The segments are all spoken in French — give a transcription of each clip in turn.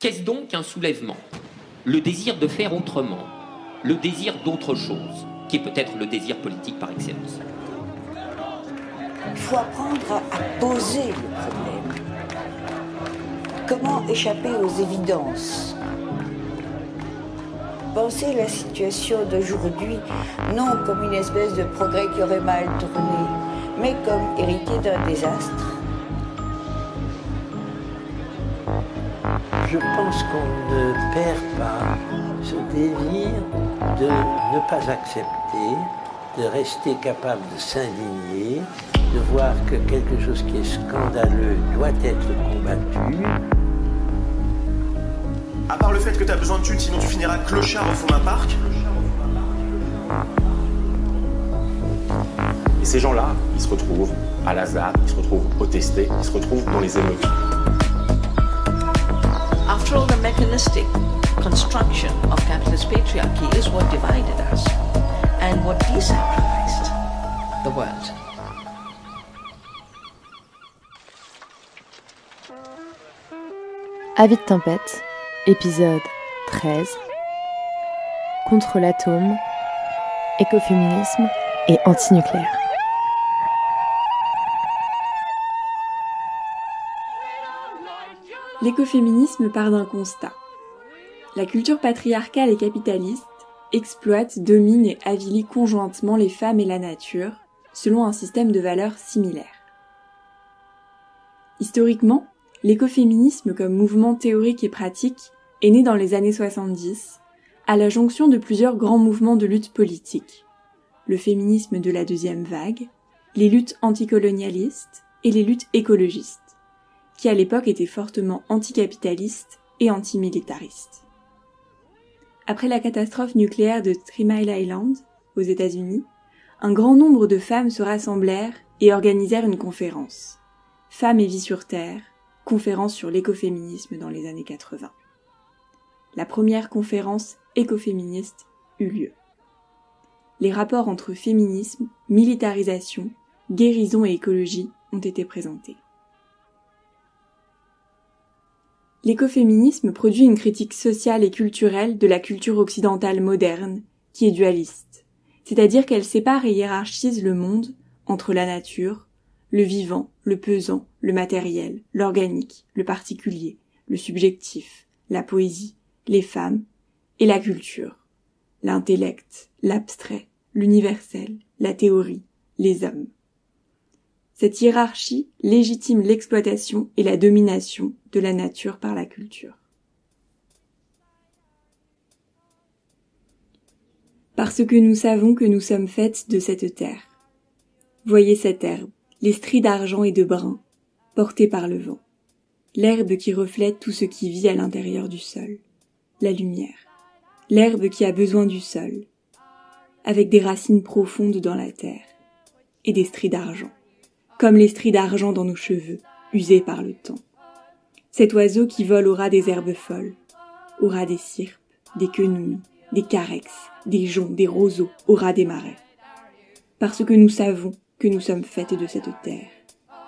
Qu'est-ce donc qu'un soulèvement? Le désir de faire autrement, le désir d'autre chose, qui est peut-être le désir politique par excellence. Il faut apprendre à poser le problème. Comment échapper aux évidences? Penser la situation d'aujourd'hui non comme une espèce de progrès qui aurait mal tourné, mais comme hérité d'un désastre. Je pense qu'on ne perd pas ce désir de ne pas accepter, de rester capable de s'indigner, de voir que quelque chose qui est scandaleux doit être combattu. À part le fait que tu as besoin de thunes, sinon tu finiras clochard au fond d'un parc. Et ces gens-là, ils se retrouvent à la ZAD, ils se retrouvent au testé, ils se retrouvent dans les émeutes. After all, the mechanistic construction of capitalist patriarchy is what divided us and what decentralized the world. Avis de tempête, épisode 13. Contre l'atome, écoféminisme et antinucléaire. L'écoféminisme part d'un constat. La culture patriarcale et capitaliste exploite, domine et avilit conjointement les femmes et la nature, selon un système de valeurs similaires. Historiquement, l'écoféminisme comme mouvement théorique et pratique est né dans les années 70, à la jonction de plusieurs grands mouvements de lutte politique. Le féminisme de la deuxième vague, les luttes anticolonialistes et les luttes écologistes, qui à l'époque étaient fortement anticapitalistes et antimilitaristes. Après la catastrophe nucléaire de 3 Mile Island, aux États-Unis, un grand nombre de femmes se rassemblèrent et organisèrent une conférence. Femmes et vie sur Terre, conférence sur l'écoféminisme dans les années 80. La première conférence écoféministe eut lieu. Les rapports entre féminisme, militarisation, guérison et écologie ont été présentés. L'écoféminisme produit une critique sociale et culturelle de la culture occidentale moderne, qui est dualiste, c'est-à-dire qu'elle sépare et hiérarchise le monde entre la nature, le vivant, le pesant, le matériel, l'organique, le particulier, le subjectif, la poésie, les femmes et la culture, l'intellect, l'abstrait, l'universel, la théorie, les hommes. Cette hiérarchie légitime l'exploitation et la domination de la nature par la culture. Parce que nous savons que nous sommes faites de cette terre. Voyez cette herbe, les stries d'argent et de brun, portées par le vent. L'herbe qui reflète tout ce qui vit à l'intérieur du sol. La lumière. L'herbe qui a besoin du sol, avec des racines profondes dans la terre, et des stries d'argent. Comme les stries d'argent dans nos cheveux, usés par le temps. Cet oiseau qui vole aura des herbes folles, aura des cirpes, des quenouilles, des carex, des joncs, des roseaux, aura des marais. Parce que nous savons que nous sommes faites de cette terre,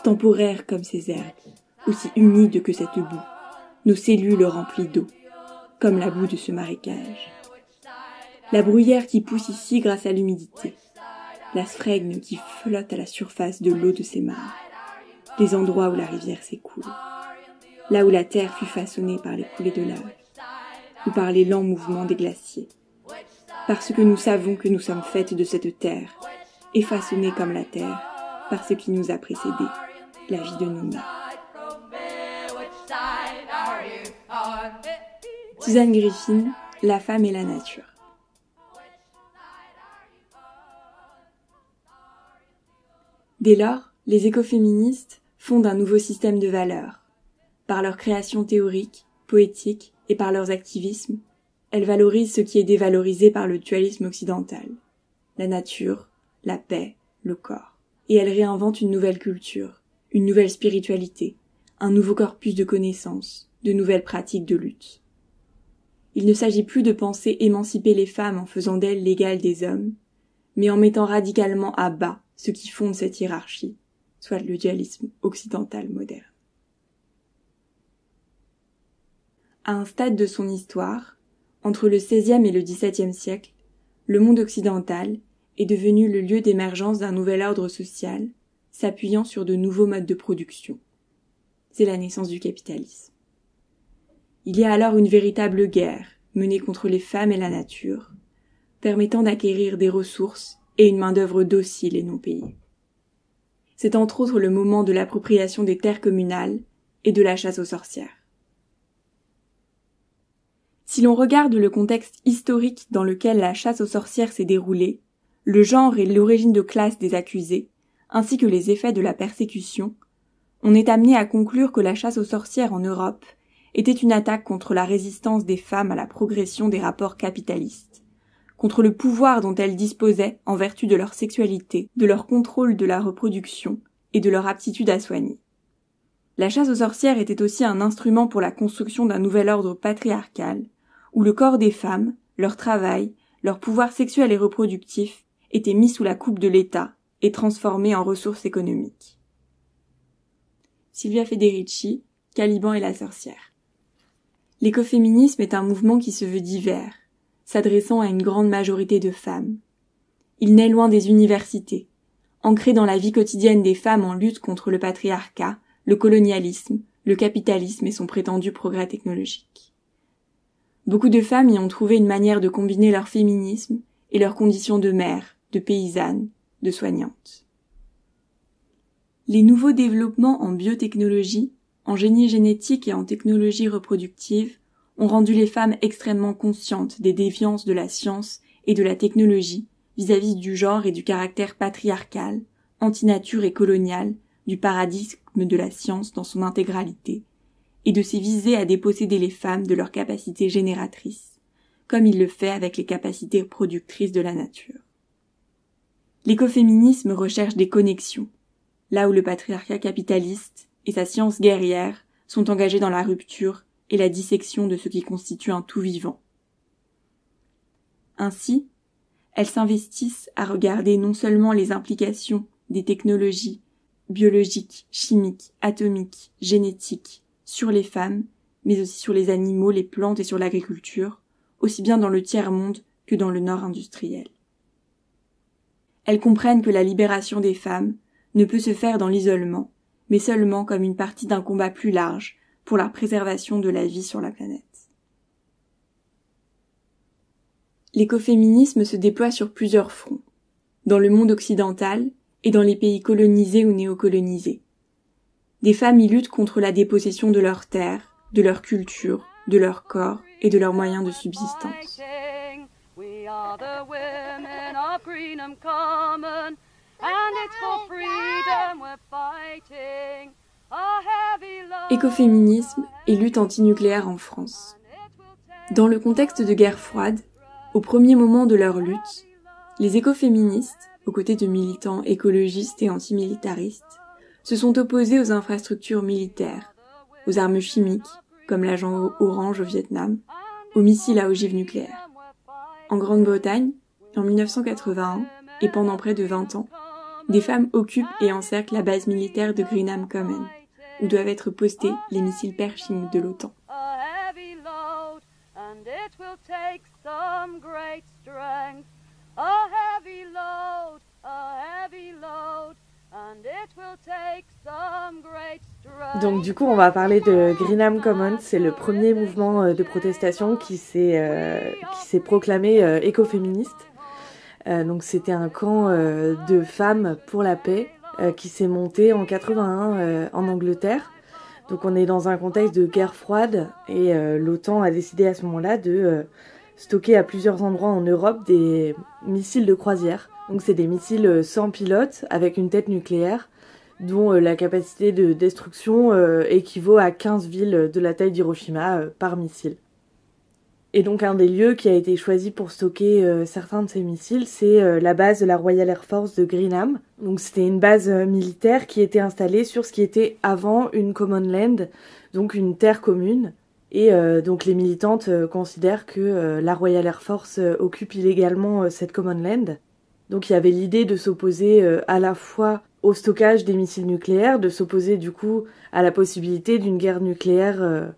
temporaires comme ces herbes, aussi humides que cette boue, nos cellules remplies d'eau, comme la boue de ce marécage. La bruyère qui pousse ici grâce à l'humidité, la sphregne qui flotte à la surface de l'eau de ces mares, les endroits où la rivière s'écoule, là où la terre fut façonnée par les coulées de lave, ou par les lents mouvements des glaciers. Parce que nous savons que nous sommes faites de cette terre, et façonnées comme la terre, par ce qui nous a précédé, la vie de nos mères. Suzanne Griffin, La femme et la nature. Dès lors, les écoféministes fondent un nouveau système de valeurs. Par leur création théorique, poétique et par leurs activismes, elles valorisent ce qui est dévalorisé par le dualisme occidental. La nature, la paix, le corps. Et elles réinventent une nouvelle culture, une nouvelle spiritualité, un nouveau corpus de connaissances, de nouvelles pratiques de lutte. Il ne s'agit plus de penser émanciper les femmes en faisant d'elles l'égale des hommes, mais en mettant radicalement à bas ce qui fonde cette hiérarchie, soit le dualisme occidental moderne. À un stade de son histoire, entre le XVIe et le XVIIe siècle, le monde occidental est devenu le lieu d'émergence d'un nouvel ordre social, s'appuyant sur de nouveaux modes de production. C'est la naissance du capitalisme. Il y a alors une véritable guerre menée contre les femmes et la nature, permettant d'acquérir des ressources et une main-d'œuvre docile et non payée. C'est entre autres le moment de l'appropriation des terres communales et de la chasse aux sorcières. Si l'on regarde le contexte historique dans lequel la chasse aux sorcières s'est déroulée, le genre et l'origine de classe des accusés, ainsi que les effets de la persécution, on est amené à conclure que la chasse aux sorcières en Europe était une attaque contre la résistance des femmes à la progression des rapports capitalistes, contre le pouvoir dont elles disposaient en vertu de leur sexualité, de leur contrôle de la reproduction et de leur aptitude à soigner. La chasse aux sorcières était aussi un instrument pour la construction d'un nouvel ordre patriarcal, où le corps des femmes, leur travail, leur pouvoir sexuel et reproductif étaient mis sous la coupe de l'État et transformés en ressources économiques. Silvia Federici, Caliban et la sorcière. L'écoféminisme est un mouvement qui se veut divers, s'adressant à une grande majorité de femmes. Il naît loin des universités, ancré dans la vie quotidienne des femmes en lutte contre le patriarcat, le colonialisme, le capitalisme et son prétendu progrès technologique. Beaucoup de femmes y ont trouvé une manière de combiner leur féminisme et leurs conditions de mères, de paysannes, de soignantes. Les nouveaux développements en biotechnologie, en génie génétique et en technologie reproductive ont rendu les femmes extrêmement conscientes des déviances de la science et de la technologie vis-à-vis du genre et du caractère patriarcal, antinature et colonial du paradigme de la science dans son intégralité, et de ses visées à déposséder les femmes de leurs capacités génératrices, comme il le fait avec les capacités productrices de la nature. L'écoféminisme recherche des connexions, là où le patriarcat capitaliste et sa science guerrière sont engagés dans la rupture et la dissection de ce qui constitue un tout vivant. Ainsi, elles s'investissent à regarder non seulement les implications des technologies biologiques, chimiques, atomiques, génétiques, sur les femmes, mais aussi sur les animaux, les plantes et sur l'agriculture, aussi bien dans le tiers-monde que dans le nord industriel. Elles comprennent que la libération des femmes ne peut se faire dans l'isolement, mais seulement comme une partie d'un combat plus large pour la préservation de la vie sur la planète. L'écoféminisme se déploie sur plusieurs fronts, dans le monde occidental et dans les pays colonisés ou néocolonisés. Des femmes y luttent contre la dépossession de leurs terres, de leur culture, de leur corps et de leurs moyens de subsistance. Écoféminisme et lutte antinucléaire en France. Dans le contexte de guerre froide, au premier moment de leur lutte, les écoféministes, aux côtés de militants écologistes et antimilitaristes, se sont opposés aux infrastructures militaires, aux armes chimiques, comme l'agent orange au Vietnam, aux missiles à ogive nucléaire. En Grande-Bretagne, en 1981, et pendant près de 20 ans, des femmes occupent et encerclent la base militaire de Greenham Common, où doivent être postés les missiles Pershing de l'OTAN. Donc du coup on va parler de Greenham Commons, c'est le premier mouvement de protestation qui s'est proclamé écoféministe. Donc c'était un camp de femmes pour la paix qui s'est monté en 81 en Angleterre. Donc on est dans un contexte de guerre froide et l'OTAN a décidé à ce moment-là de stocker à plusieurs endroits en Europe des missiles de croisière. Donc c'est des missiles sans pilote avec une tête nucléaire dont la capacité de destruction équivaut à 15 villes de la taille d'Hiroshima par missile. Et donc un des lieux qui a été choisi pour stocker certains de ces missiles, c'est la base de la Royal Air Force de Greenham. Donc c'était une base militaire qui était installée sur ce qui était avant une common land, donc une terre commune. Et donc les militantes considèrent que la Royal Air Force occupe illégalement cette common land. Donc il y avait l'idée de s'opposer à la fois au stockage des missiles nucléaires, de s'opposer du coup à la possibilité d'une guerre nucléaire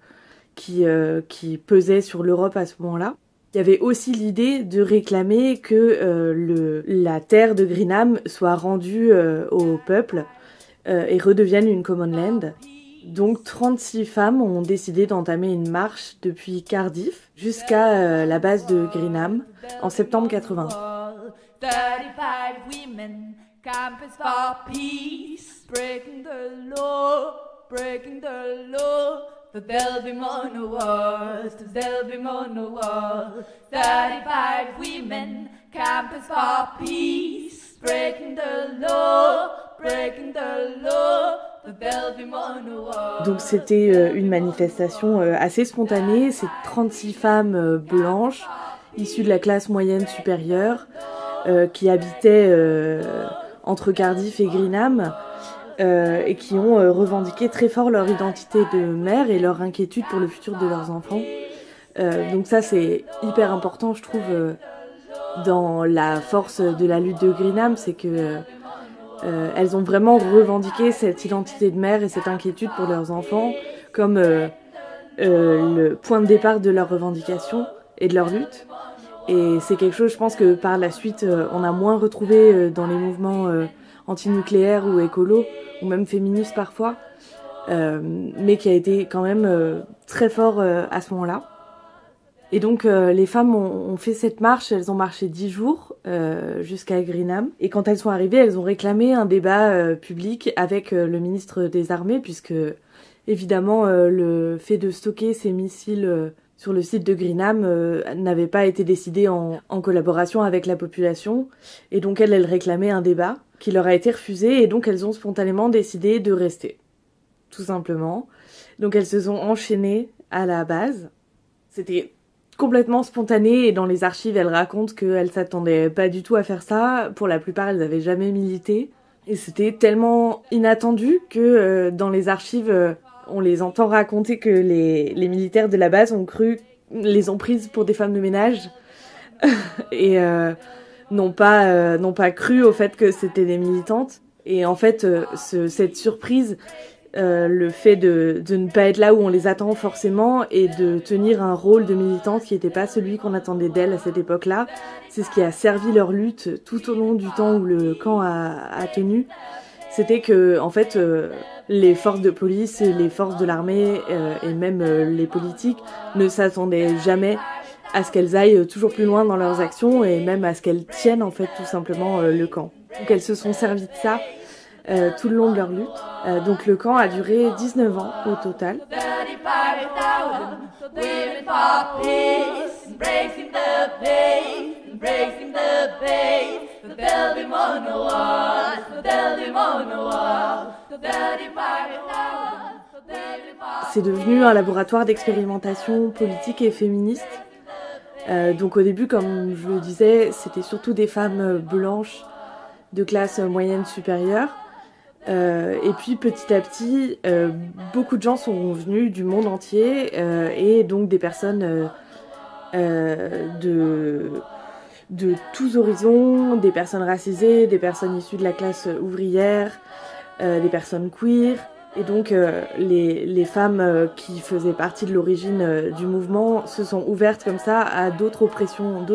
qui pesait sur l'Europe à ce moment-là. Il y avait aussi l'idée de réclamer que la terre de Greenham soit rendue au peuple et redevienne une common land. Donc 36 femmes ont décidé d'entamer une marche depuis Cardiff jusqu'à la base de Greenham en septembre 80. 35 women, campus for peace, breaking the law, breaking the law. There'll be more no wars, there'll be more no wars. 35 women, campus for peace, breaking the law, breaking the law. There'll be more no wars. Donc c'était une manifestation assez spontanée. C'est 36 femmes blanches, issues de la classe moyenne supérieure, qui habitaient entre Cardiff et Greenham. Et qui ont revendiqué très fort leur identité de mère et leur inquiétude pour le futur de leurs enfants. Donc ça, c'est hyper important, je trouve, dans la force de la lutte de Greenham, c'est que elles ont vraiment revendiqué cette identité de mère et cette inquiétude pour leurs enfants comme le point de départ de leur revendication et de leur lutte. Et c'est quelque chose, je pense, que par la suite, on a moins retrouvé dans les mouvements antinucléaires ou écolos, ou même féministes parfois, mais qui a été quand même très fort à ce moment-là. Et donc les femmes ont fait cette marche, elles ont marché 10 jours jusqu'à Greenham, et quand elles sont arrivées, elles ont réclamé un débat public avec le ministre des Armées, puisque évidemment le fait de stocker ces missiles sur le site de Greenham n'avait pas été décidé en collaboration avec la population, et donc elles réclamaient un débat qui leur a été refusé, et donc elles ont spontanément décidé de rester, tout simplement. Donc elles se sont enchaînées à la base. C'était complètement spontané, et dans les archives, elles racontent qu'elles s'attendaient pas du tout à faire ça. Pour la plupart, elles avaient jamais milité. Et c'était tellement inattendu que dans les archives, on les entend raconter que les militaires de la base les ont prises pour des femmes de ménage. Et n'ont pas cru au fait que c'était des militantes. Et en fait, cette surprise, le fait de ne pas être là où on les attend forcément et de tenir un rôle de militante qui n'était pas celui qu'on attendait d'elles à cette époque-là, c'est ce qui a servi leur lutte tout au long du temps où le camp a tenu. C'était que, en fait, les forces de police, les forces de l'armée et même les politiques ne s'attendaient jamais à ce qu'elles aillent toujours plus loin dans leurs actions et même à ce qu'elles tiennent en fait tout simplement le camp. Donc elles se sont servies de ça tout le long de leur lutte. Donc le camp a duré 19 ans au total. C'est devenu un laboratoire d'expérimentation politique et féministe. Donc au début, comme je le disais, c'était surtout des femmes blanches de classe moyenne supérieure. Et puis petit à petit, beaucoup de gens sont venus du monde entier et donc des personnes de tous horizons, des personnes racisées, des personnes issues de la classe ouvrière, des personnes queer. Et donc les femmes qui faisaient partie de l'origine du mouvement se sont ouvertes comme ça à d'autres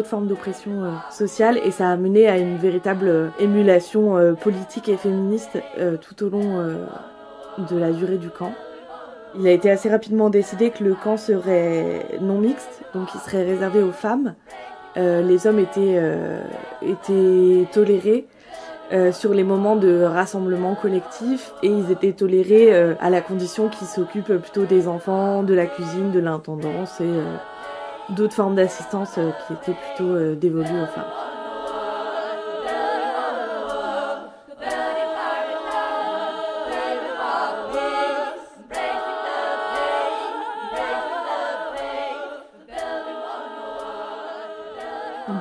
formes d'oppression sociale, et ça a mené à une véritable émulation politique et féministe tout au long de la durée du camp. Il a été assez rapidement décidé que le camp serait non mixte, donc il serait réservé aux femmes. Les hommes étaient tolérés sur les moments de rassemblement collectif, et ils étaient tolérés à la condition qu'ils s'occupent plutôt des enfants, de la cuisine, de l'intendance et d'autres formes d'assistance qui étaient plutôt dévolues aux femmes.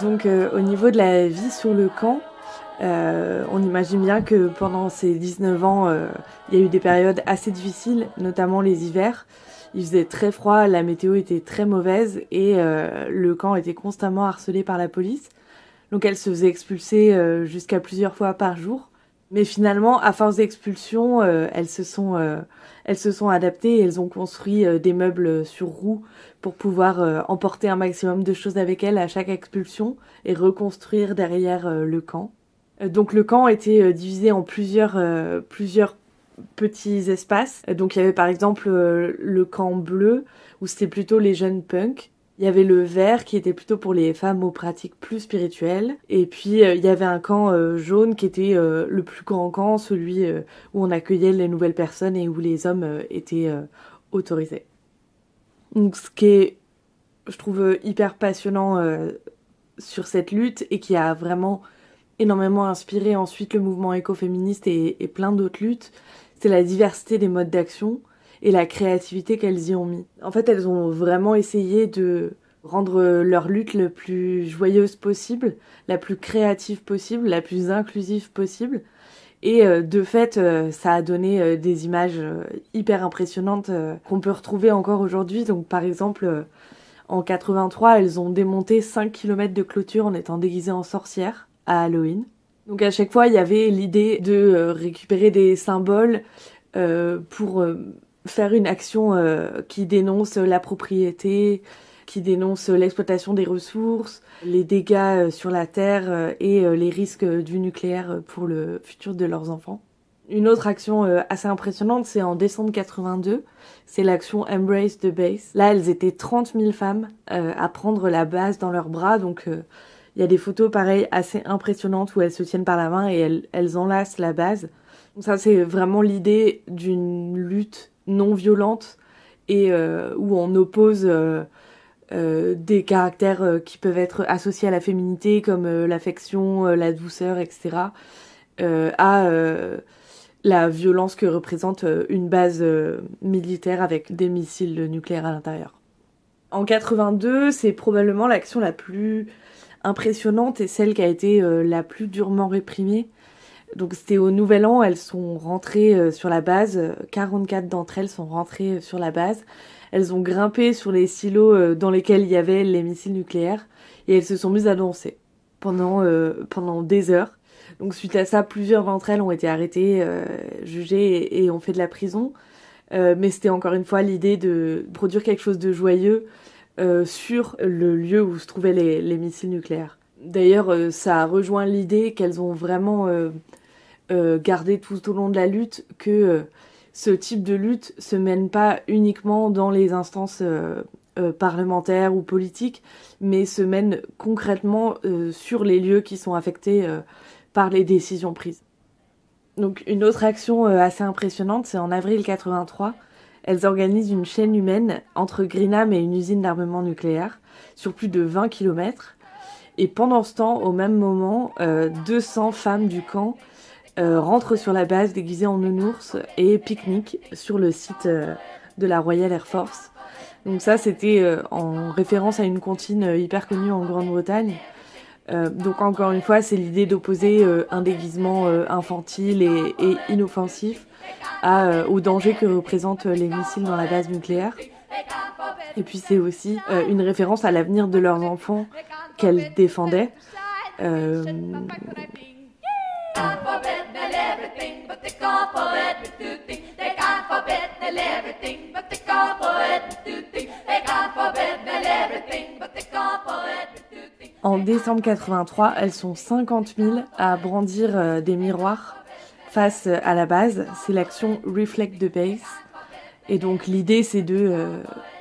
Donc au niveau de la vie sur le camp, on imagine bien que pendant ces 19 ans, il y a eu des périodes assez difficiles, notamment les hivers. Il faisait très froid, la météo était très mauvaise et le camp était constamment harcelé par la police. Donc elle se faisait expulser jusqu'à plusieurs fois par jour. Mais finalement, à force d'expulsion, elles se sont adaptées et elles ont construit des meubles sur roues pour pouvoir emporter un maximum de choses avec elles à chaque expulsion et reconstruire derrière le camp. Donc le camp était divisé en plusieurs petits espaces. Donc il y avait par exemple le camp bleu où c'était plutôt les jeunes punks. Il y avait le vert qui était plutôt pour les femmes aux pratiques plus spirituelles. Et puis il y avait un camp jaune qui était le plus grand camp, celui où on accueillait les nouvelles personnes et où les hommes étaient autorisés. Donc ce qui est, je trouve, hyper passionnant sur cette lutte et qui a vraiment énormément inspiré ensuite le mouvement écoféministe et plein d'autres luttes, c'est la diversité des modes d'action et la créativité qu'elles y ont mis. En fait, elles ont vraiment essayé de rendre leur lutte le plus joyeuse possible, la plus créative possible, la plus inclusive possible. Et de fait, ça a donné des images hyper impressionnantes qu'on peut retrouver encore aujourd'hui. Donc par exemple, en 83, elles ont démonté 5 km de clôture en étant déguisées en sorcières à Halloween. Donc à chaque fois, il y avait l'idée de récupérer des symboles pour faire une action qui dénonce la propriété, qui dénonce l'exploitation des ressources, les dégâts sur la terre et les risques du nucléaire pour le futur de leurs enfants. Une autre action assez impressionnante, c'est en décembre 82, c'est l'action Embrace the Base. Là, elles étaient 30 000 femmes à prendre la base dans leurs bras, donc il y a des photos pareilles assez impressionnantes où elles se tiennent par la main et elles enlacent la base. Donc ça, c'est vraiment l'idée d'une lutte non violente et où on oppose des caractères qui peuvent être associés à la féminité comme l'affection, la douceur, etc. À la violence que représente une base militaire avec des missiles nucléaires à l'intérieur. En 82, c'est probablement l'action la plus impressionnante et celle qui a été la plus durement réprimée. Donc c'était au Nouvel An, elles sont rentrées sur la base, 44 d'entre elles sont rentrées sur la base. Elles ont grimpé sur les silos dans lesquels il y avait les missiles nucléaires et elles se sont mises à danser pendant des heures. Donc suite à ça, plusieurs d'entre elles ont été arrêtées, jugées et ont fait de la prison. Mais c'était encore une fois l'idée de produire quelque chose de joyeux sur le lieu où se trouvaient les missiles nucléaires. D'ailleurs, ça rejoint l'idée qu'elles ont vraiment gardé tout au long de la lutte que ce type de lutte se mène pas uniquement dans les instances parlementaires ou politiques, mais se mène concrètement sur les lieux qui sont affectés par les décisions prises. Donc une autre action assez impressionnante, c'est en avril 83, elles organisent une chaîne humaine entre Greenham et une usine d'armement nucléaire sur plus de 20 km. Et pendant ce temps, au même moment, 200 femmes du camp rentrent sur la base déguisées en nounours et pique-niquent sur le site de la Royal Air Force. Donc ça, c'était en référence à une comptine hyper connue en Grande-Bretagne. Donc encore une fois, c'est l'idée d'opposer un déguisement infantile et inoffensif au danger que représentent les missiles dans la base nucléaire. Et puis c'est aussi une référence à l'avenir de leurs enfants qu'elles défendaient. En décembre 83, elles sont 50 000 à brandir des miroirs face à la base. C'est l'action Reflect the Base. Et donc l'idée, c'est de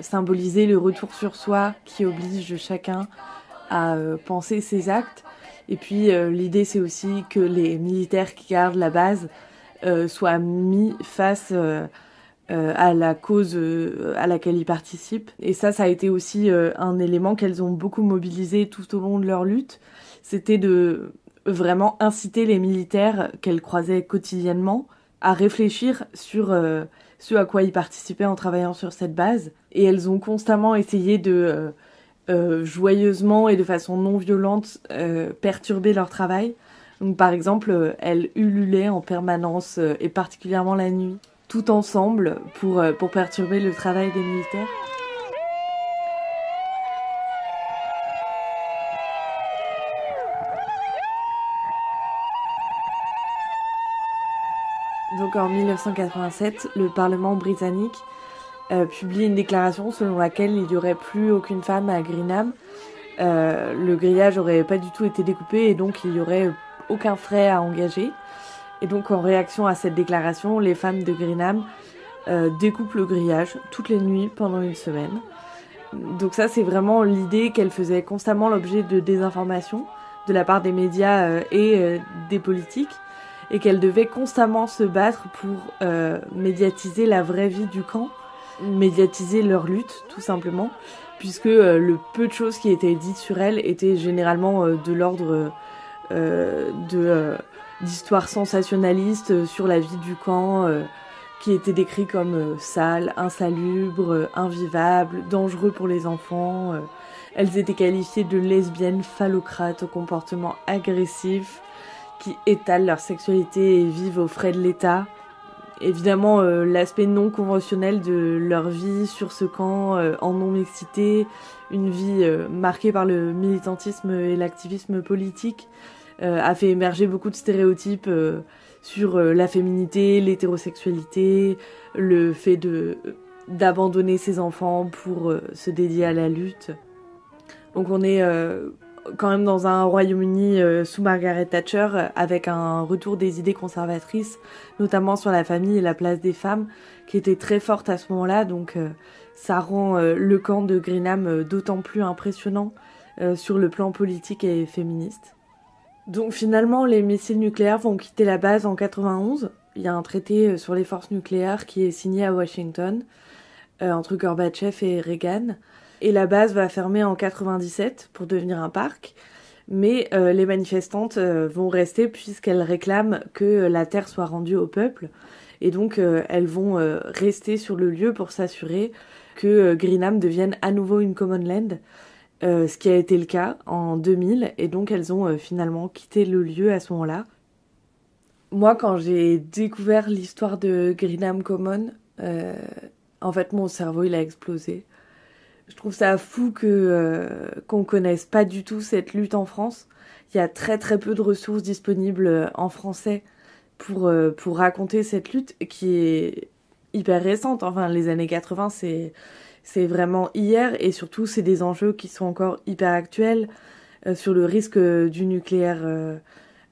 symboliser le retour sur soi qui oblige chacun à penser ses actes. Et puis l'idée, c'est aussi que les militaires qui gardent la base soient mis face à la cause à laquelle ils participent. Et ça a été aussi un élément qu'elles ont beaucoup mobilisé tout au long de leur lutte. C'était de vraiment inciter les militaires qu'elles croisaient quotidiennement à réfléchir sur ce à quoi ils participaient en travaillant sur cette base. Et elles ont constamment essayé de joyeusement et de façon non violente perturber leur travail. Donc par exemple, elles ululaient en permanence et particulièrement la nuit, tout ensemble pour perturber le travail des militaires. Donc en 1987, le Parlement britannique publie une déclaration selon laquelle il n'y aurait plus aucune femme à Greenham. Le grillage n'aurait pas du tout été découpé et donc il n'y aurait aucun frais à engager. Et donc en réaction à cette déclaration, les femmes de Greenham découpent le grillage toutes les nuits pendant une semaine. Donc ça, c'est vraiment l'idée qu'elle faisait constamment l'objet de désinformation de la part des médias et des politiques, et qu'elle devait constamment se battre pour médiatiser la vraie vie du camp, médiatiser leur lutte, tout simplement, puisque le peu de choses qui étaient dites sur elle étaient généralement de l'ordre d'histoires sensationnalistes sur la vie du camp, qui étaient décrits comme sales, insalubres, invivables, dangereux pour les enfants. Elles étaient qualifiées de lesbiennes phallocrates au comportement agressif, qui étalent leur sexualité et vivent aux frais de l'État. Évidemment, l'aspect non conventionnel de leur vie sur ce camp, en non-mixité, une vie marquée par le militantisme et l'activisme politique, a fait émerger beaucoup de stéréotypes sur la féminité, l'hétérosexualité, le fait d'abandonner ses enfants pour se dédier à la lutte. Donc on est quand même dans un Royaume-Uni sous Margaret Thatcher, avec un retour des idées conservatrices, notamment sur la famille et la place des femmes, qui était très forte à ce moment-là. Donc ça rend le camp de Greenham d'autant plus impressionnant sur le plan politique et féministe. Donc finalement, les missiles nucléaires vont quitter la base en 91. Il y a un traité sur les forces nucléaires qui est signé à Washington entre Gorbatchev et Reagan. Et la base va fermer en 97 pour devenir un parc. Mais les manifestantes vont rester puisqu'elles réclament que la terre soit rendue au peuple. Et donc elles vont rester sur le lieu pour s'assurer que Greenham devienne à nouveau une common land. Ce qui a été le cas en 2000, et donc elles ont finalement quitté le lieu à ce moment-là. Moi, quand j'ai découvert l'histoire de Greenham Common, en fait, mon cerveau, il a explosé. Je trouve ça fou qu'on connaisse pas du tout cette lutte en France. Il y a très très peu de ressources disponibles en français pour raconter cette lutte qui est hyper récente. Enfin, les années 80, c'est vraiment hier, et surtout c'est des enjeux qui sont encore hyper actuels sur le risque du nucléaire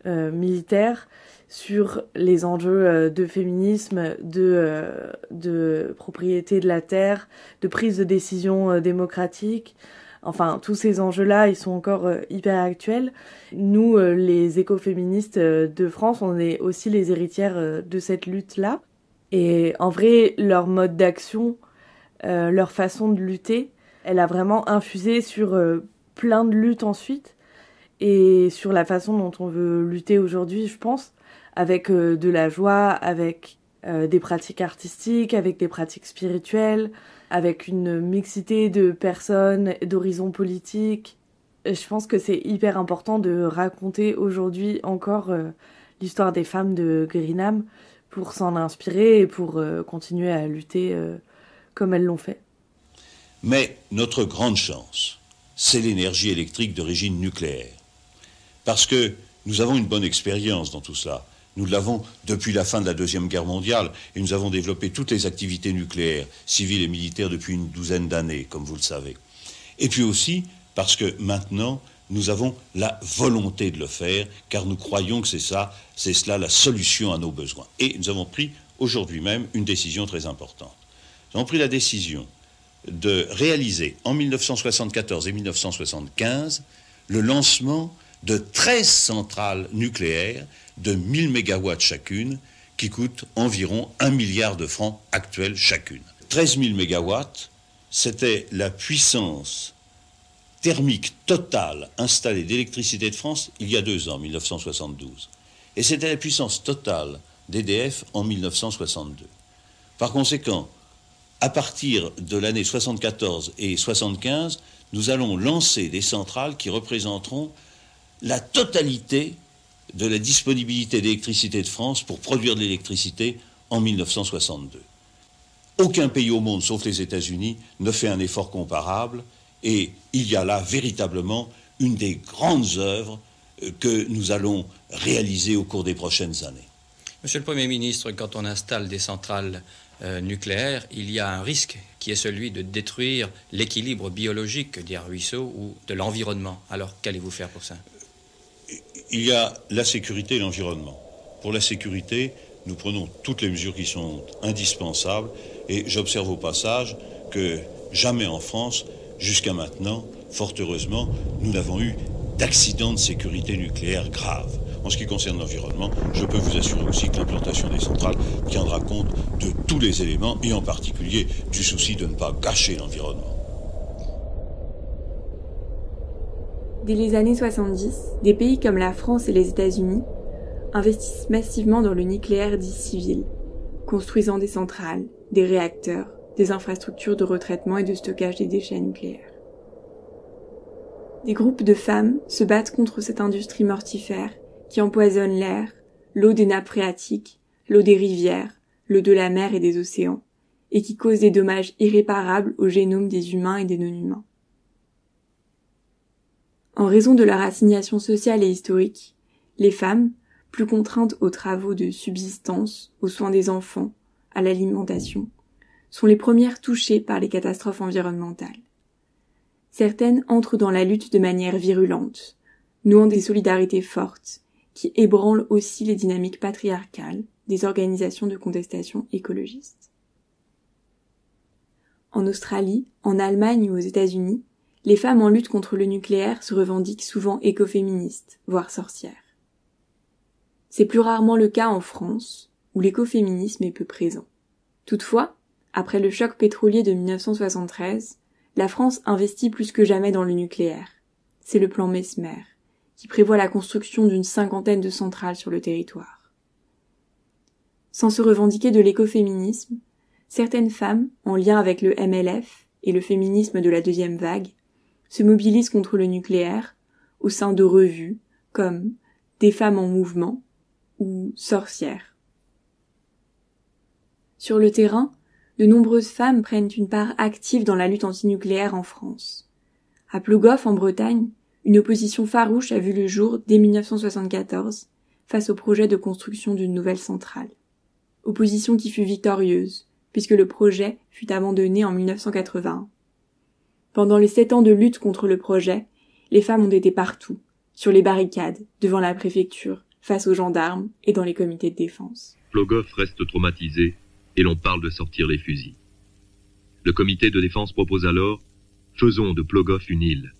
militaire, sur les enjeux de féminisme, de propriété de la terre, de prise de décision démocratique. Enfin, tous ces enjeux-là, ils sont encore hyper actuels. Nous, les écoféministes de France, on est aussi les héritières de cette lutte-là. Et en vrai, leur mode d'action, leur façon de lutter, elle a vraiment infusé sur plein de luttes ensuite, et sur la façon dont on veut lutter aujourd'hui, je pense, avec de la joie, avec des pratiques artistiques, avec des pratiques spirituelles, avec une mixité de personnes, d'horizons politiques. Je pense que c'est hyper important de raconter aujourd'hui encore l'histoire des femmes de Greenham pour s'en inspirer et pour continuer à lutter comme elles l'ont fait. Mais notre grande chance, c'est l'énergie électrique d'origine nucléaire. Parce que nous avons une bonne expérience dans tout cela. Nous l'avons depuis la fin de la Deuxième Guerre mondiale, et nous avons développé toutes les activités nucléaires, civiles et militaires, depuis une douzaine d'années, comme vous le savez. Et puis aussi parce que maintenant, nous avons la volonté de le faire, car nous croyons que c'est cela la solution à nos besoins. Et nous avons pris aujourd'hui même une décision très importante. Nous avons pris la décision de réaliser en 1974 et 1975 le lancement de 13 centrales nucléaires de 1000 mégawatts chacune, qui coûtent environ 1 milliard de francs actuels chacune. 13 000 mégawatts, c'était la puissance thermique totale installée d'électricité de France il y a 2 ans, 1972. Et c'était la puissance totale d'EDF en 1962. Par conséquent, à partir de l'année 74 et 75, nous allons lancer des centrales qui représenteront la totalité de la disponibilité d'électricité de France pour produire de l'électricité en 1962. Aucun pays au monde, sauf les États-Unis, ne fait un effort comparable, et il y a là véritablement une des grandes œuvres que nous allons réaliser au cours des prochaines années. Monsieur le Premier ministre, quand on installe des centrales nucléaires, il y a un risque qui est celui de détruire l'équilibre biologique des ruisseaux ou de l'environnement. Alors, qu'allez-vous faire pour ça? Il y a la sécurité et l'environnement. Pour la sécurité, nous prenons toutes les mesures qui sont indispensables et j'observe au passage que jamais en France, jusqu'à maintenant, fort heureusement, nous n'avons eu d'accident de sécurité nucléaire grave. En ce qui concerne l'environnement, je peux vous assurer aussi que l'implantation des centrales tiendra compte de tous les éléments et en particulier du souci de ne pas gâcher l'environnement. Dès les années 70, des pays comme la France et les États-Unis investissent massivement dans le nucléaire dit civil, construisant des centrales, des réacteurs, des infrastructures de retraitement et de stockage des déchets nucléaires. Des groupes de femmes se battent contre cette industrie mortifère qui empoisonne l'air, l'eau des nappes phréatiques, l'eau des rivières, l'eau de la mer et des océans, et qui cause des dommages irréparables au génome des humains et des non-humains. En raison de leur assignation sociale et historique, les femmes, plus contraintes aux travaux de subsistance, aux soins des enfants, à l'alimentation, sont les premières touchées par les catastrophes environnementales. Certaines entrent dans la lutte de manière virulente, nouant des solidarités fortes, qui ébranlent aussi les dynamiques patriarcales des organisations de contestation écologistes. En Australie, en Allemagne ou aux États-Unis, les femmes en lutte contre le nucléaire se revendiquent souvent écoféministes, voire sorcières. C'est plus rarement le cas en France, où l'écoféminisme est peu présent. Toutefois, après le choc pétrolier de 1973, la France investit plus que jamais dans le nucléaire. C'est le plan Messmer, qui prévoit la construction d'une 50aine de centrales sur le territoire. Sans se revendiquer de l'écoféminisme, certaines femmes, en lien avec le MLF et le féminisme de la deuxième vague, se mobilisent contre le nucléaire au sein de revues comme Des femmes en mouvement ou Sorcières. Sur le terrain, de nombreuses femmes prennent une part active dans la lutte antinucléaire en France. À Plogoff, en Bretagne, une opposition farouche a vu le jour dès 1974 face au projet de construction d'une nouvelle centrale. Opposition qui fut victorieuse, puisque le projet fut abandonné en 1981. Pendant les 7 ans de lutte contre le projet, les femmes ont été partout, sur les barricades, devant la préfecture, face aux gendarmes et dans les comités de défense. Plogoff reste traumatisé et l'on parle de sortir les fusils. Le comité de défense propose alors « Faisons de Plogoff une île ».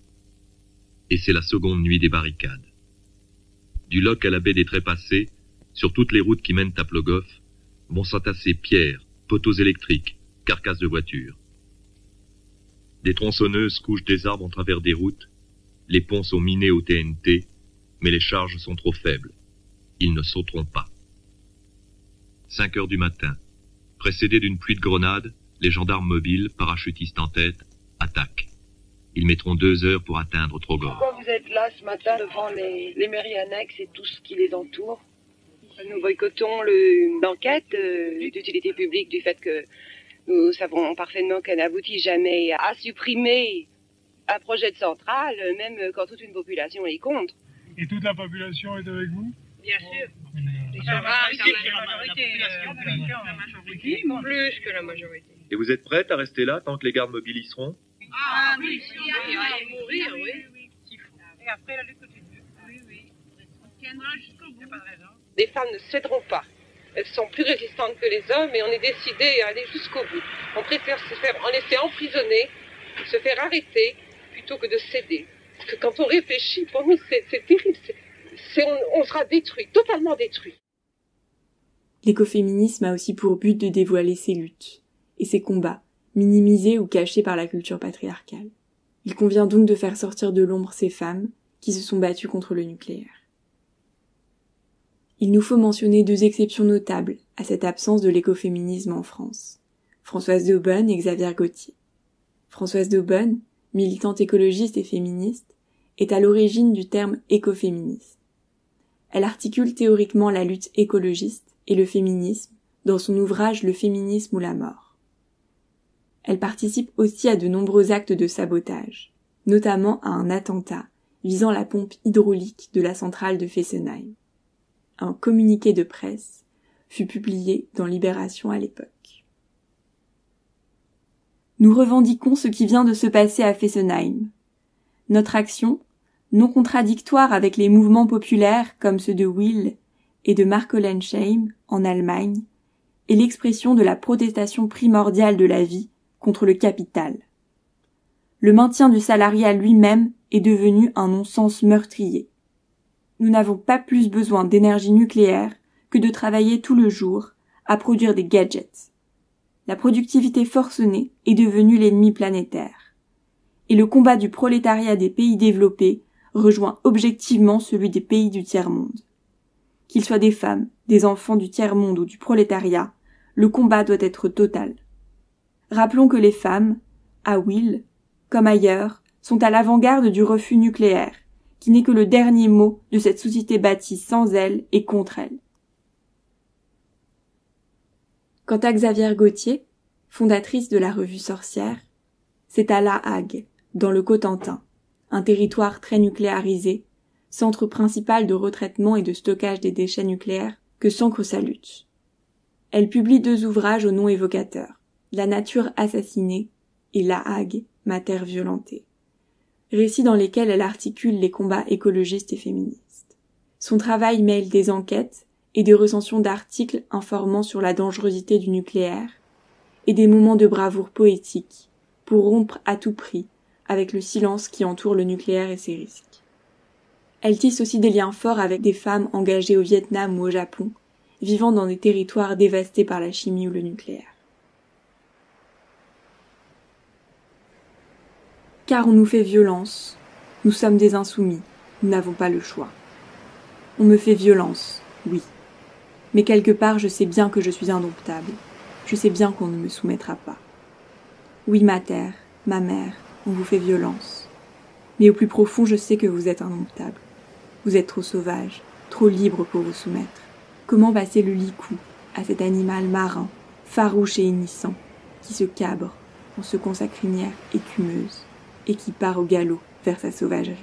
Et c'est la seconde nuit des barricades. Du Loc à la baie des Trépassés, sur toutes les routes qui mènent à Plogoff, vont s'entasser pierres, poteaux électriques, carcasses de voitures. Des tronçonneuses couchent des arbres en travers des routes, les ponts sont minés au TNT, mais les charges sont trop faibles. Ils ne sauteront pas. 5 heures du matin, précédés d'une pluie de grenades, les gendarmes mobiles, parachutistes en tête, attaquent. Ils mettront 2 heures pour atteindre Trogor. Pourquoi vous êtes là ce matin devant les mairies annexes et tout ce qui les entoure? Nous boycottons l'enquête d'utilité publique du fait que nous savons parfaitement qu'elle n'aboutit jamais à supprimer un projet de centrale, même quand toute une population y compte. Et toute la population est avec vous? Bien sûr. Plus que la majorité. Et vous êtes prête à rester là tant que les gardes mobiles y seront? Ah oui, si on va mourir, oui. Et après la lutte continue. Oui. On tiendra jusqu'au bout. Les femmes ne céderont pas. Elles sont plus résistantes que les hommes et on est décidé à aller jusqu'au bout. On préfère se faire en effet emprisonner, se faire arrêter, plutôt que de céder. Parce que quand on réfléchit, pour nous c'est terrible. On sera détruit, totalement détruit. L'écoféminisme a aussi pour but de dévoiler ses luttes et ses combats, minimisés ou cachés par la culture patriarcale. Il convient donc de faire sortir de l'ombre ces femmes qui se sont battues contre le nucléaire. Il nous faut mentionner 2 exceptions notables à cette absence de l'écoféminisme en France. Françoise d'Aubonne et Xavier Gauthier. Françoise d'Aubonne, militante écologiste et féministe, est à l'origine du terme écoféminisme. Elle articule théoriquement la lutte écologiste et le féminisme dans son ouvrage Le féminisme ou la mort. Elle participe aussi à de nombreux actes de sabotage, notamment à un attentat visant la pompe hydraulique de la centrale de Fessenheim. Un communiqué de presse fut publié dans Libération à l'époque. Nous revendiquons ce qui vient de se passer à Fessenheim. Notre action, non contradictoire avec les mouvements populaires comme ceux de Will et de Markolensheim en Allemagne, est l'expression de la protestation primordiale de la vie contre le capital. Le maintien du salariat lui-même est devenu un non-sens meurtrier. Nous n'avons pas plus besoin d'énergie nucléaire que de travailler tout le jour à produire des gadgets. La productivité forcenée est devenue l'ennemi planétaire. Et le combat du prolétariat des pays développés rejoint objectivement celui des pays du tiers-monde. Qu'ils soient des femmes, des enfants du tiers-monde ou du prolétariat, le combat doit être total. Rappelons que les femmes, à Will, comme ailleurs, sont à l'avant-garde du refus nucléaire, qui n'est que le dernier mot de cette société bâtie sans elle et contre elle. Quant à Xavière Gauthier, fondatrice de la revue Sorcière, c'est à La Hague, dans le Cotentin, un territoire très nucléarisé, centre principal de retraitement et de stockage des déchets nucléaires, que s'ancre sa lutte. Elle publie 2 ouvrages au nom évocateur, La nature assassinée et La Hague, ma terre violentée, récits dans lesquels elle articule les combats écologistes et féministes. Son travail mêle des enquêtes et des recensions d'articles informant sur la dangerosité du nucléaire et des moments de bravoure poétique pour rompre à tout prix avec le silence qui entoure le nucléaire et ses risques. Elle tisse aussi des liens forts avec des femmes engagées au Vietnam ou au Japon, vivant dans des territoires dévastés par la chimie ou le nucléaire. Car on nous fait violence, nous sommes des insoumis, nous n'avons pas le choix. On me fait violence, oui. Mais quelque part je sais bien que je suis indomptable, je sais bien qu'on ne me soumettra pas. Oui, ma terre, ma mère, on vous fait violence. Mais au plus profond je sais que vous êtes indomptable. Vous êtes trop sauvage, trop libre pour vous soumettre. Comment passer le licou à cet animal marin, farouche et hennissant, qui se cabre en secouant sa crinière écumeuse et qui part au galop vers sa sauvagerie.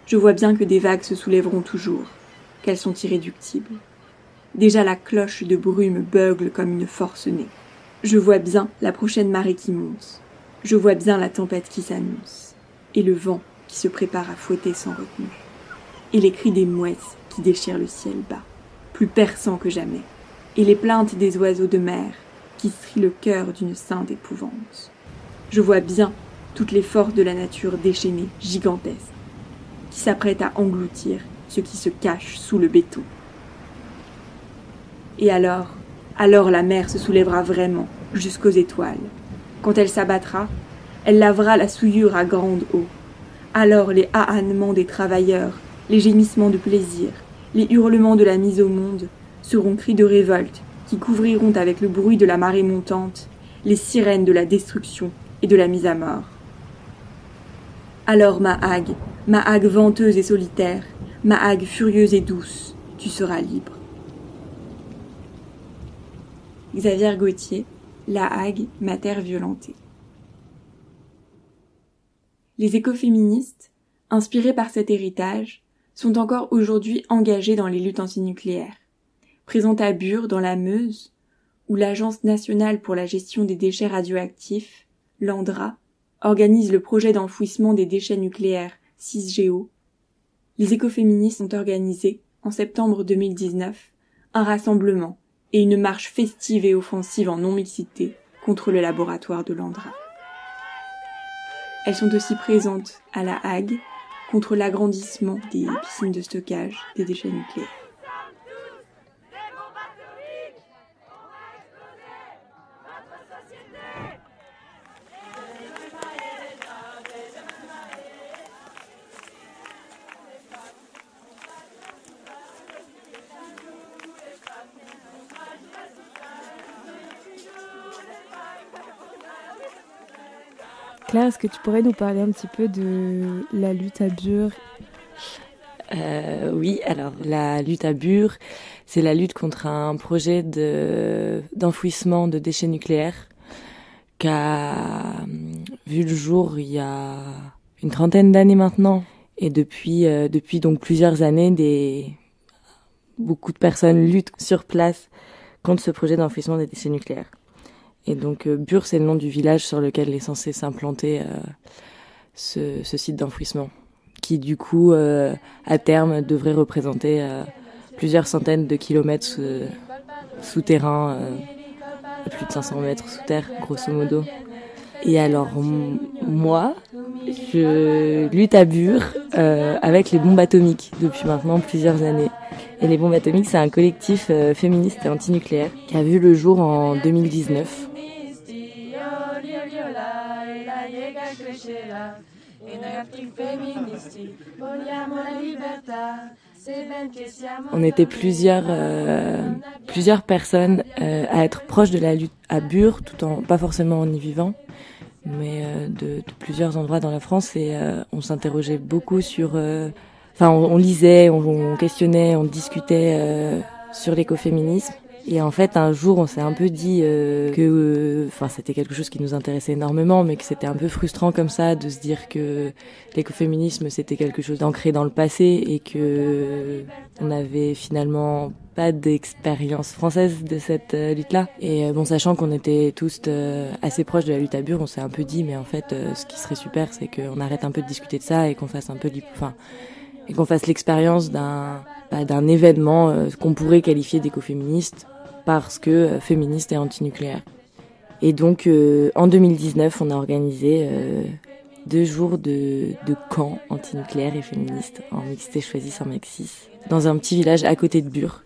Je vois bien que des vagues se soulèveront toujours, qu'elles sont irréductibles. Déjà la cloche de brume beugle comme une forcenée. Je vois bien la prochaine marée qui monte. Je vois bien la tempête qui s'annonce. Et le vent qui se prépare à fouetter sans retenue. Et les cris des mouettes qui déchirent le ciel bas, plus perçants que jamais. Et les plaintes des oiseaux de mer qui strient le cœur d'une sainte épouvante. Je vois bien toutes les forces de la nature déchaînées, gigantesques, qui s'apprêtent à engloutir ce qui se cache sous le béton. Et alors la mer se soulèvera vraiment jusqu'aux étoiles. Quand elle s'abattra, elle lavera la souillure à grande eau. Alors les ahannements des travailleurs, les gémissements de plaisir, les hurlements de la mise au monde seront cris de révolte qui couvriront avec le bruit de la marée montante les sirènes de la destruction et de la mise à mort. Alors ma hague venteuse et solitaire, ma hague furieuse et douce, tu seras libre. Xavière Gauthier, La Hague, ma terre violentée. Les écoféministes, inspirés par cet héritage, sont encore aujourd'hui engagés dans les luttes antinucléaires. Présentes à Bure, dans la Meuse, où l'Agence nationale pour la gestion des déchets radioactifs, l'ANDRA, organise le projet d'enfouissement des déchets nucléaires 6GO, les écoféministes ont organisé, en septembre 2019, un rassemblement et une marche festive et offensive en non-mixité contre le laboratoire de l'ANDRA. Elles sont aussi présentes à La Hague contre l'agrandissement des piscines de stockage des déchets nucléaires. Claire, est-ce que tu pourrais nous parler un petit peu de la lutte à Bure ? Oui, alors la lutte à Bure, c'est la lutte contre un projet d'enfouissement de déchets nucléaires qui a vu le jour il y a une trentaine d'années maintenant. Et depuis donc plusieurs années, beaucoup de personnes luttent sur place contre ce projet d'enfouissement des déchets nucléaires. Et donc Bure, c'est le nom du village sur lequel est censé s'implanter ce site d'enfouissement, qui du coup, à terme, devrait représenter plusieurs centaines de kilomètres souterrains, plus de 500 mètres sous terre, grosso modo. Et alors, moi, je lutte à Bure avec les bombes atomiques depuis maintenant plusieurs années. Et les bombes atomiques, c'est un collectif féministe et antinucléaire qui a vu le jour en 2019. On était plusieurs personnes à être proches de la lutte à Bure, tout en pas forcément en y vivant, mais de plusieurs endroits dans la France, et on s'interrogeait beaucoup sur... on lisait, on questionnait, on discutait sur l'écoféminisme. Et en fait, un jour, on s'est un peu dit que c'était quelque chose qui nous intéressait énormément, mais que c'était un peu frustrant comme ça de se dire que l'écoféminisme, c'était quelque chose d'ancré dans le passé et que on n'avait finalement pas d'expérience française de cette lutte-là. Et sachant qu'on était tous assez proches de la lutte à Bure, on s'est un peu dit, mais en fait, ce qui serait super, c'est qu'on arrête un peu de discuter de ça et qu'on fasse un peu et qu'on fasse l'expérience d'un événement qu'on pourrait qualifier d'écoféministe parce que féministe et antinucléaire. Et donc en 2019, on a organisé 2 jours de camp antinucléaire et féministe en mixité choisie sans Maxis dans un petit village à côté de Bure.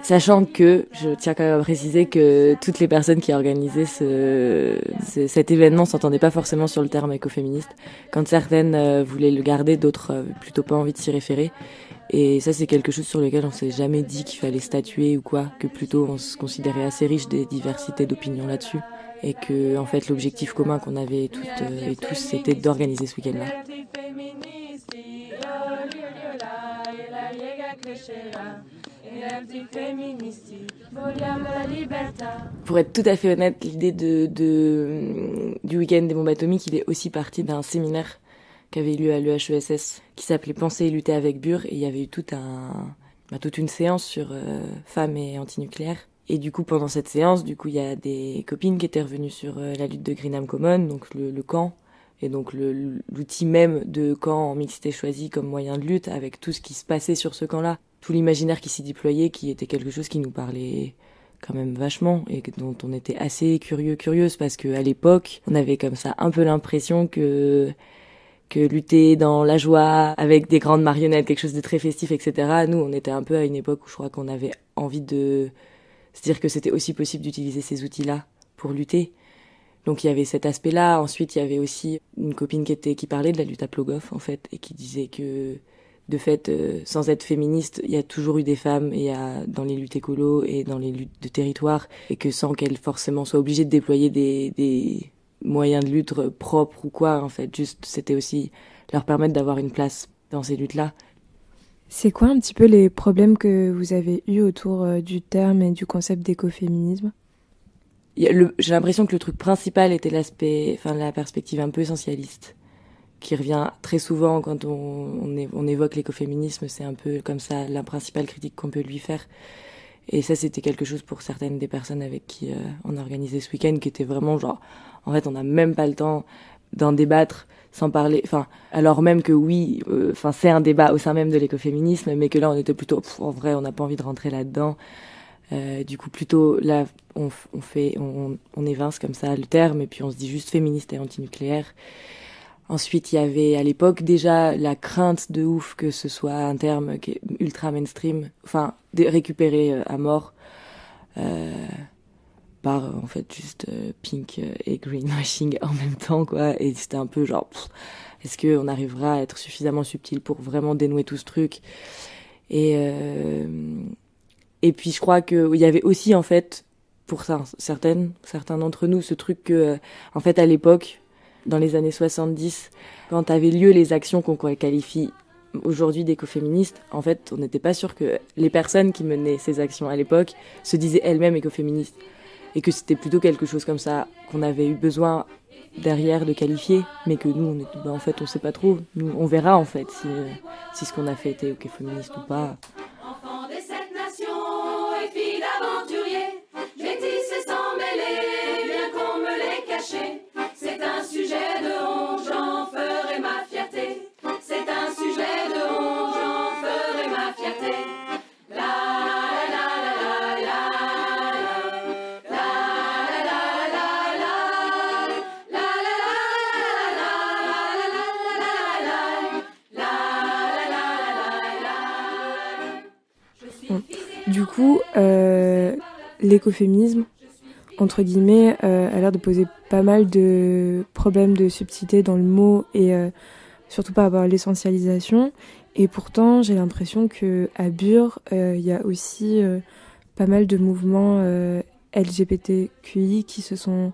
Sachant que, je tiens quand même à préciser que toutes les personnes qui organisaient cet événement s'entendaient pas forcément sur le terme écoféministe. Quand certaines voulaient le garder, d'autres plutôt pas envie de s'y référer. Et ça, c'est quelque chose sur lequel on s'est jamais dit qu'il fallait statuer ou quoi, que plutôt on se considérait assez riche des diversités d'opinions là-dessus. Et que, en fait, l'objectif commun qu'on avait toutes et tous, c'était d'organiser ce week-end-là. Pour être tout à fait honnête, l'idée du week-end des bombes atomiques, il est aussi parti d'un séminaire qui avait eu lieu à l'EHESS, qui s'appelait Penser et lutter avec Bure, et il y avait eu toute une séance sur femmes et antinucléaire. Et du coup, pendant cette séance, il y a des copines qui étaient revenues sur la lutte de Greenham Common, donc le camp, et donc l'outil même de camp en mixité choisie comme moyen de lutte, avec tout ce qui se passait sur ce camp-là, tout l'imaginaire qui s'y déployait, qui était quelque chose qui nous parlait quand même vachement, et dont on était assez curieuse, parce qu'à l'époque, on avait comme ça un peu l'impression que lutter dans la joie, avec des grandes marionnettes, quelque chose de très festif, etc. Nous, on était un peu à une époque où je crois qu'on avait envie de se dire que c'était aussi possible d'utiliser ces outils-là pour lutter. Donc il y avait cet aspect-là. Ensuite, il y avait aussi une copine qui parlait de la lutte à Plogoff, en fait, et qui disait que, de fait, sans être féministe, il y a toujours eu des femmes dans les luttes écolo et dans les luttes de territoire, et que sans qu'elles forcément soient obligées de déployer des moyens de lutte propres ou quoi, en fait, juste c'était aussi leur permettre d'avoir une place dans ces luttes-là. C'est quoi un petit peu les problèmes que vous avez eus autour du terme et du concept d'écoféminisme ? J'ai l'impression que le truc principal était la perspective un peu essentialiste, qui revient très souvent quand on évoque l'écoféminisme. C'est un peu comme ça la principale critique qu'on peut lui faire. Et ça, c'était quelque chose pour certaines des personnes avec qui on a organisé ce week-end, qui était vraiment genre, en fait, on n'a même pas le temps d'en débattre sans parler, alors même que oui, c'est un débat au sein même de l'écoféminisme, mais que là, on était plutôt, en vrai, on n'a pas envie de rentrer là-dedans. Du coup, plutôt, là, on évince comme ça le terme, et puis on se dit juste féministe et antinucléaire. Ensuite, il y avait à l'époque déjà la crainte de ouf que ce soit un terme qui est ultra mainstream, récupéré à mort par en fait juste pink et greenwashing en même temps, quoi. Et c'était un peu genre, est-ce qu'on arrivera à être suffisamment subtil pour vraiment dénouer tout ce truc? Et puis je crois que il y avait aussi en fait pour certains d'entre nous ce truc que en fait à l'époque, dans les années 70, quand avaient lieu les actions qu'on qualifie aujourd'hui d'écoféministes, en fait, on n'était pas sûr que les personnes qui menaient ces actions à l'époque se disaient elles-mêmes écoféministes. Et que c'était plutôt quelque chose comme ça qu'on avait eu besoin derrière de qualifier, mais que nous, en fait, on sait pas trop. Nous, on verra, en fait, si ce qu'on a fait était écoféministe ou pas. Enfants de cette nation, Du coup, l'écoféminisme, entre guillemets, a l'air de poser pas mal de problèmes de subtilité dans le mot et surtout par rapport à l'essentialisation. Et pourtant, j'ai l'impression qu'à Bure, il y a aussi pas mal de mouvements LGBTQI qui se sont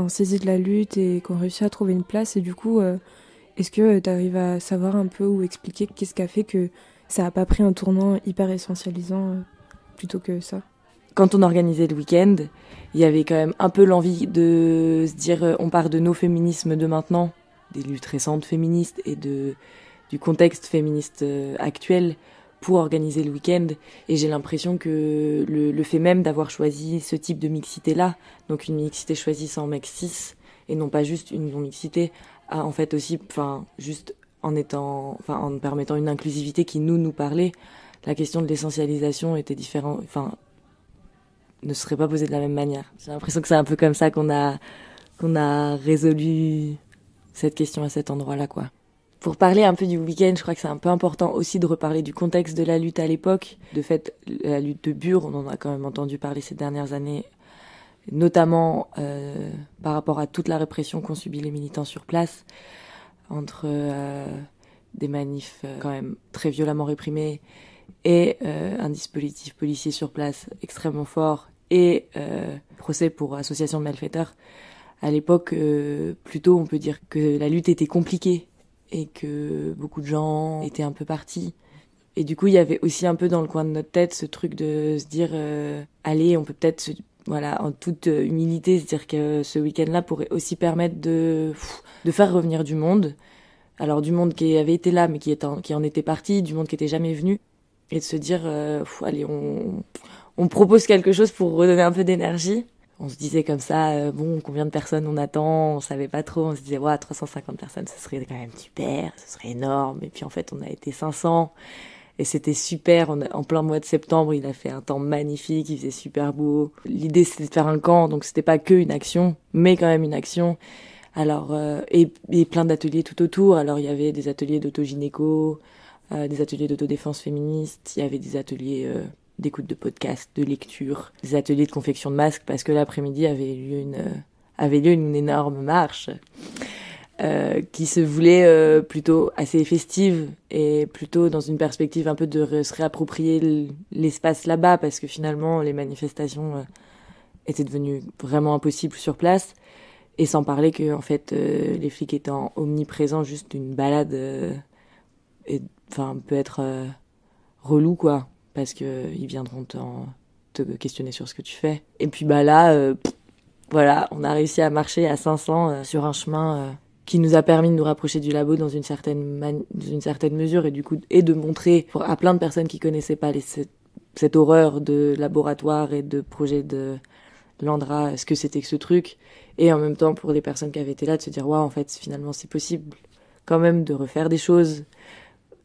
saisis de la lutte et qui ont réussi à trouver une place. Et du coup, est-ce que tu arrives à savoir un peu ou expliquer qu'est-ce qui a fait que ça n'a pas pris un tournant hyper essentialisant plutôt que ça? Quand on organisait le week-end, il y avait quand même un peu l'envie de se dire on part de nos féminismes de maintenant, des luttes récentes féministes et du contexte féministe actuel pour organiser le week-end. Et j'ai l'impression que le fait même d'avoir choisi ce type de mixité-là, donc une mixité choisie sans mec cis, et non pas juste une non-mixité, a en fait aussi, juste en permettant une inclusivité qui nous parlait, la question de l'essentialisation était différente, ne serait pas posée de la même manière. J'ai l'impression que c'est un peu comme ça qu'on a résolu cette question à cet endroit-là, quoi. Pour parler un peu du week-end, je crois que c'est un peu important aussi de reparler du contexte de la lutte à l'époque. De fait, la lutte de Bure, on en a quand même entendu parler ces dernières années, notamment par rapport à toute la répression qu'ont subi les militants sur place, entre des manifs quand même très violemment réprimés et un dispositif policier sur place extrêmement fort et procès pour association de malfaiteurs. À l'époque, plutôt, on peut dire que la lutte était compliquée et que beaucoup de gens étaient un peu partis. Et du coup, il y avait aussi un peu dans le coin de notre tête ce truc de se dire allez, on peut peut-être, en toute humilité, se dire que ce week-end-là pourrait aussi permettre de faire revenir du monde. Alors du monde qui avait été là, mais qui en était parti, du monde qui était jamais venu. Et de se dire, allez, on propose quelque chose pour redonner un peu d'énergie. On se disait comme ça, combien de personnes on attend, on savait pas trop, on se disait, 350 personnes, ce serait quand même super, ce serait énorme. Et puis en fait, on a été 500, et c'était super, en plein mois de septembre, il a fait un temps magnifique, il faisait super beau. L'idée, c'était de faire un camp, donc c'était pas que une action, mais quand même une action. Alors, et plein d'ateliers tout autour. Alors, il y avait des ateliers d'autogynéco, des ateliers d'autodéfense féministe, il y avait des ateliers d'écoute de podcasts, de lecture, des ateliers de confection de masques, parce que l'après-midi avait lieu une énorme marche qui se voulait plutôt assez festive et plutôt dans une perspective un peu de se réapproprier l'espace là-bas, parce que finalement les manifestations étaient devenues vraiment impossibles sur place, et sans parler que en fait les flics étant omniprésents, juste une balade peut être relou, quoi, parce que ils viendront te questionner sur ce que tu fais. Et puis là, on a réussi à marcher à 500 sur un chemin qui nous a permis de nous rapprocher du labo dans une certaine mesure, et du coup de montrer à plein de personnes qui connaissaient pas cette horreur de laboratoire et de projet de l'Andra, ce que c'était que ce truc, et en même temps pour des personnes qui avaient été là de se dire en fait finalement c'est possible quand même de refaire des choses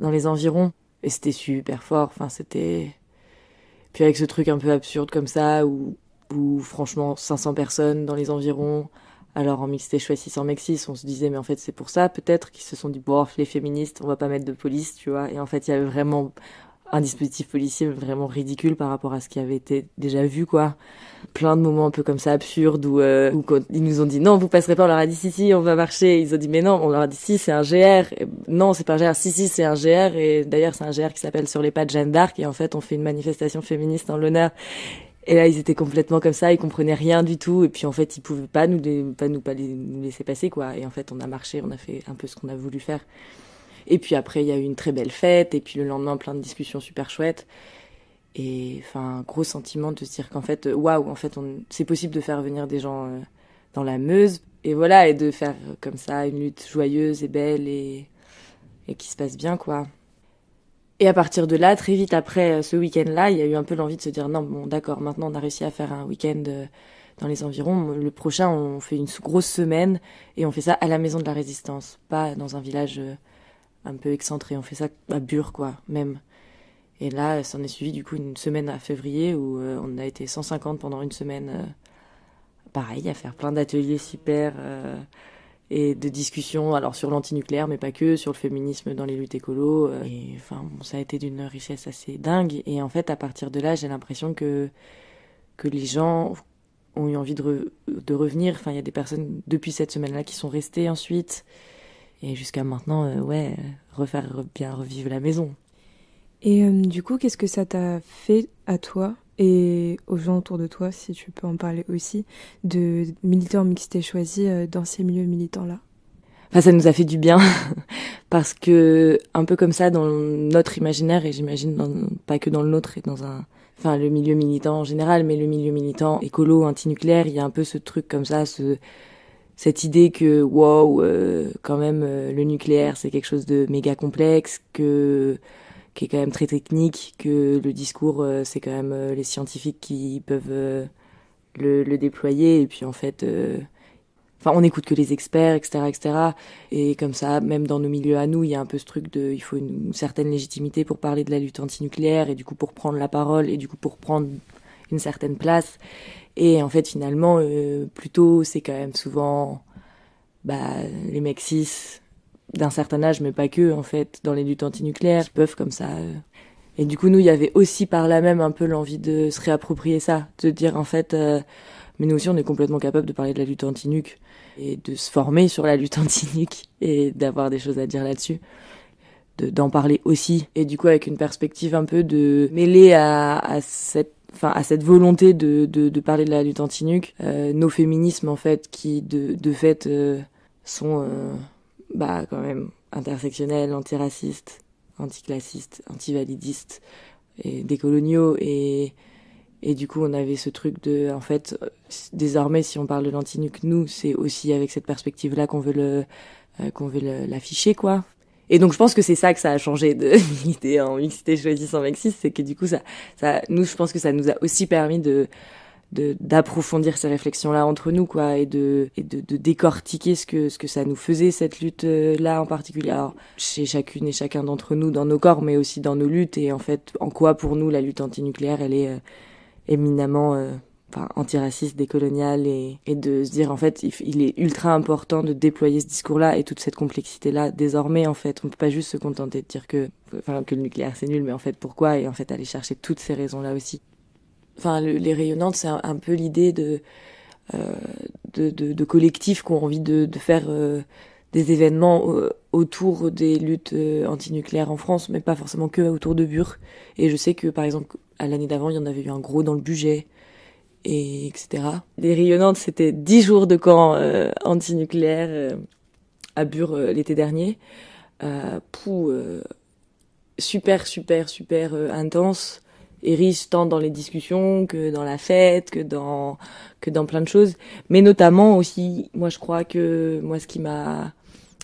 dans les environs. Et c'était super fort, puis avec ce truc un peu absurde comme ça, où franchement 500 personnes dans les environs, alors en mixité choisie sans mexis, on se disait mais en fait c'est pour ça peut-être qu'ils se sont dit les féministes, on va pas mettre de police, tu vois. Et en fait il y avait vraiment un dispositif policier vraiment ridicule par rapport à ce qui avait été déjà vu, quoi. Plein de moments un peu comme ça absurdes où quand ils nous ont dit non, vous passerez pas, on leur a dit si, on va marcher. Ils ont dit mais non, on leur a dit si, c'est un GR. Et, non, c'est pas un GR, si, c'est un GR. Et d'ailleurs, c'est un GR qui s'appelle Sur les pas de Jeanne d'Arc. Et en fait, on fait une manifestation féministe en l'honneur. Et là, ils étaient complètement comme ça, ils comprenaient rien du tout. Et puis en fait, ils pouvaient pas nous laisser passer, quoi. Et en fait, on a marché, on a fait un peu ce qu'on a voulu faire. Et puis après, il y a eu une très belle fête, et puis le lendemain, plein de discussions super chouettes. Et gros sentiment de se dire qu'en fait, c'est possible de faire venir des gens dans la Meuse, et voilà, et de faire comme ça une lutte joyeuse et belle et qui se passe bien, quoi. Et à partir de là, très vite après ce week-end-là, il y a eu un peu l'envie de se dire non, bon, d'accord, maintenant on a réussi à faire un week-end dans les environs. Le prochain, on fait une grosse semaine, et on fait ça à la Maison de la Résistance, pas dans un village un peu excentré. On fait ça à Bure, quoi, même. Et là, s'en est suivi du coup une semaine à février où on a été 150 pendant une semaine, pareil, à faire plein d'ateliers super et de discussions, alors sur l'antinucléaire, mais pas que, sur le féminisme dans les luttes écolo. Et enfin, bon, ça a été d'une richesse assez dingue. Et en fait, à partir de là, j'ai l'impression que les gens ont eu envie de revenir. Enfin, il y a des personnes depuis cette semaine-là qui sont restées ensuite. Et jusqu'à maintenant, bien revivre la maison. Et du coup, qu'est-ce que ça t'a fait à toi et aux gens autour de toi, si tu peux en parler aussi, de militer en mixité choisie dans ces milieux militants-là? Enfin, ça nous a fait du bien, parce que, un peu comme ça, dans notre imaginaire, et j'imagine pas que dans le nôtre, et enfin, le milieu militant en général, mais le milieu militant écolo, antinucléaire, il y a un peu ce truc comme ça, cette idée que, quand même, le nucléaire, c'est quelque chose de méga complexe, qui est quand même très technique, que le discours, c'est quand même les scientifiques qui peuvent le déployer, et puis en fait, on n'écoute que les experts, etc., etc. Et comme ça, même dans nos milieux à nous, il y a un peu ce truc il faut une certaine légitimité pour parler de la lutte antinucléaire, et du coup pour prendre la parole, et du coup pour prendre une certaine place. Et en fait, finalement, plutôt, c'est quand même souvent les mecs cis d'un certain âge, mais pas que, en fait, dans les luttes antinucléaires, qui peuvent comme ça. Et du coup, nous, il y avait aussi par là même un peu l'envie de se réapproprier ça, de dire en fait, mais nous aussi, on est complètement capable de parler de la lutte antinuc et de se former sur la lutte antinuc et d'avoir des choses à dire là-dessus, d'en parler aussi. Et du coup, avec une perspective un peu de mêler à cette volonté de parler de la lutte antinuc, nos féminismes, en fait, qui de fait sont quand même intersectionnels, antiracistes, anticlassistes, antivalidistes et décoloniaux. Et du coup, on avait ce truc de, en fait, désormais, si on parle de l'antinuc, nous, c'est aussi avec cette perspective-là qu'on veut l'afficher, quoi. Et donc, je pense que c'est ça que ça a changé de militer en mixité choisie sans mec cis, c'est que du coup, nous, je pense que ça nous a aussi permis d'approfondir ces réflexions-là entre nous, quoi, et de décortiquer ce que ça nous faisait, cette lutte-là en particulier. Alors, chez chacune et chacun d'entre nous, dans nos corps, mais aussi dans nos luttes, et en fait, en quoi, pour nous, la lutte antinucléaire, elle est éminemment antiraciste, décoloniale, et de se dire, en fait, il est ultra important de déployer ce discours-là et toute cette complexité-là, désormais, en fait. On peut pas juste se contenter de dire que le nucléaire, c'est nul, mais en fait, pourquoi? Et en fait, aller chercher toutes ces raisons-là aussi. Enfin, les rayonnantes, c'est un peu l'idée de collectifs qui ont envie de faire des événements autour des luttes antinucléaires en France, mais pas forcément que autour de Bure. Et je sais que, par exemple, à l'année d'avant, il y en avait eu un gros dans le budget, et etc. Les rayonnantes, c'était 10 jours de camp antinucléaire à Bure l'été dernier. Super intense et riche tant dans les discussions que dans la fête, que dans plein de choses. Mais notamment aussi, moi je crois que ce qui m'a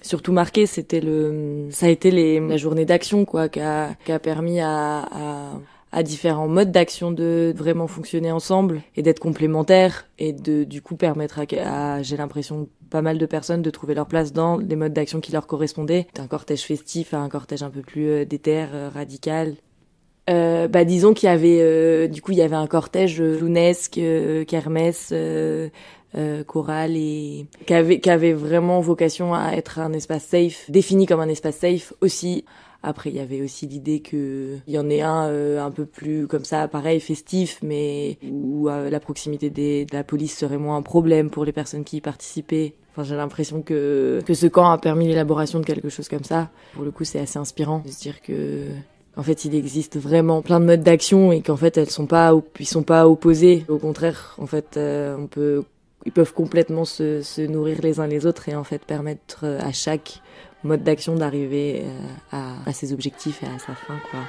surtout marqué, ça a été la journée d'action, quoi, qui a permis à différents modes d'action de vraiment fonctionner ensemble et d'être complémentaires, et du coup permettre à j'ai l'impression, pas mal de personnes de trouver leur place dans des modes d'action qui leur correspondaient. D'un cortège festif à un cortège un peu plus déter, radical. Disons qu'il y avait il y avait un cortège clownesque, kermesse, chorale, et qui avait vraiment vocation à être un espace safe, défini comme un espace safe aussi. Après, il y avait aussi l'idée que il y en ait un peu plus comme ça, pareil, festif, mais où la proximité de la police serait moins un problème pour les personnes qui y participaient. Enfin, j'ai l'impression que ce camp a permis l'élaboration de quelque chose comme ça. Pour le coup, c'est assez inspirant de se dire que en fait, il existe vraiment plein de modes d'action, et qu'en fait, ils sont pas opposés. Au contraire, en fait, ils peuvent complètement se nourrir les uns les autres, et en fait permettre à chaque mode d'action d'arriver à ses objectifs et à sa fin, quoi.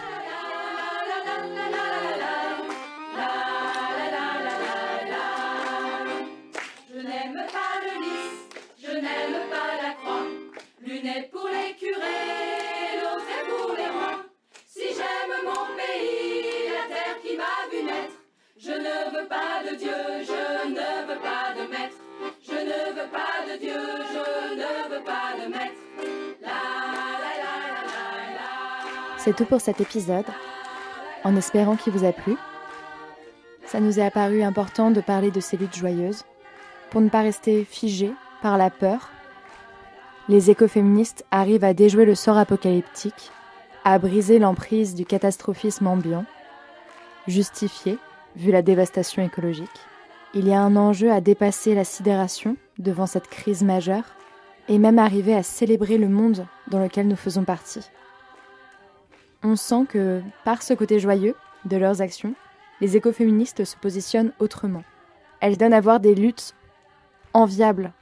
Je n'aime pas le lys, je n'aime pas la croix. Lunettes pour les curés, l'autre est pour les rois. Si j'aime mon pays, la terre qui m'a vu naître, je ne veux pas de Dieu, je ne veux pas de maître. Je ne veux pas de Dieu, je ne veux pas de maître. C'est tout pour cet épisode, en espérant qu'il vous a plu. Ça nous est apparu important de parler de ces luttes joyeuses, pour ne pas rester figé par la peur, les écoféministes arrivent à déjouer le sort apocalyptique, à briser l'emprise du catastrophisme ambiant, justifié, vu la dévastation écologique. Il y a un enjeu à dépasser la sidération devant cette crise majeure et même arriver à célébrer le monde dans lequel nous faisons partie. On sent que, par ce côté joyeux de leurs actions, les écoféministes se positionnent autrement. Elles donnent à voir des luttes enviables,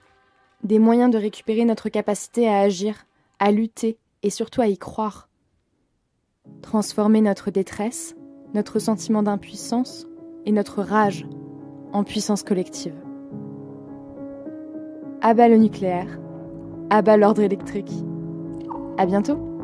des moyens de récupérer notre capacité à agir, à lutter et surtout à y croire. Transformer notre détresse, notre sentiment d'impuissance et notre rage en puissance collective. À bas le nucléaire, à bas l'ordre électrique. À bientôt!